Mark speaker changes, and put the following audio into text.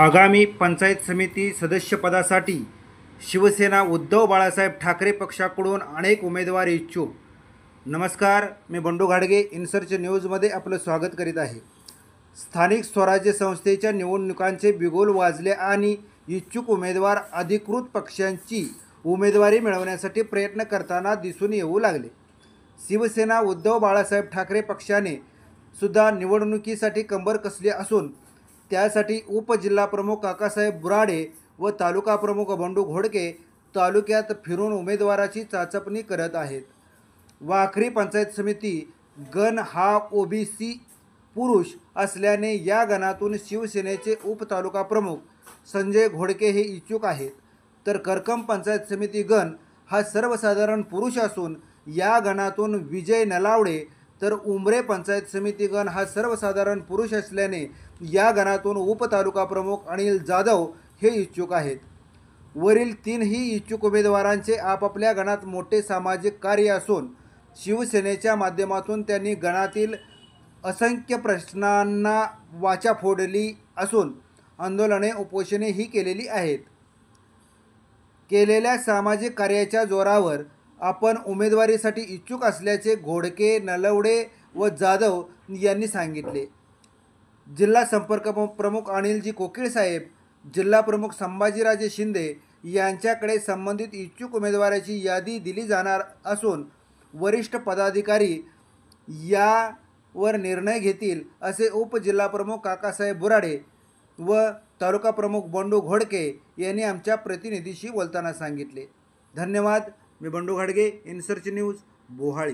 Speaker 1: आगामी पंचायत समिती सदस्यपदासाठी शिवसेना उद्धव बाळासाहेब ठाकरे पक्षाकडून अनेक उमेदवार इच्छुक। नमस्कार, मी बंडू घाडगे इनसर्च न्यूजमध्ये आपलं स्वागत करीत आहे। स्थानिक स्वराज्य संस्थेच्या निवडणुकांचे बिगुल वाजले आणि इच्छुक उमेदवार अधिकृत पक्षांची उमेदवारी मिळवण्यासाठी प्रयत्न करताना दिसून येऊ लागले। शिवसेना उद्धव बाळासाहेब ठाकरे पक्षाने सुद्धा निवडणुकीसाठी कंबर कसली असून त्यासाठी उपजिल्हाप्रमुख काकासाहेब बुराडे व तालुका प्रमुख बंडू घोडके तालुक्यात फिरून उमेदवाराची चाचपणी करत आहेत। वाखरी पंचायत समिती गण हा ओबीसी पुरुष असल्याने या गणातून शिवसेनेचे उपतालुका प्रमुख संजय घोडके हे इच्छुक आहेत, तर करकम पंचायत समिती गण हा सर्वसाधारण पुरुष असून या गणातून विजय नलावडे, तर उमरे पंचायत समिती गण हा सर्वसाधारण पुरुष असल्याने या गणातून उपतालुका प्रमुख अनिल जाधव हे इच्छुक आहेत। वरील तीनही इच्छुक उमेदवारांचे आपापल्या गणात मोठे सामाजिक कार्य असून शिवसेनेच्या माध्यमातून त्यांनी गणातील असंख्य प्रश्नांना वाचा फोडली असून आंदोलने उपोषणे ही केलेली आहेत। केलेल्या सामाजिक कार्याच्या जोरावर आपण उमेदवारीसाठी इच्छुक असल्याचे घोडके, नलवडे व जाधव यांनी सांगितले। जिल्हा संपर्क प्रमुख अनिलजी कोकीळ साहेब, जिल्हा प्रमुख संभाजीराजे शिंदे यांच्याकडे संबंधित इच्छुक उमेदवाराची यादी दिली जाणार असून वरिष्ठ पदाधिकारी यावर निर्णय घेतील, असे उपजिल्हाप्रमुख काकासाहेब बुराडे व तालुका प्रमुख बंडू घोडके यांनी आमच्या प्रतिनिधीशी बोलताना सांगितले। धन्यवाद। मी बंडू घाडगे इनसर्च न्यूज, बोहाळी।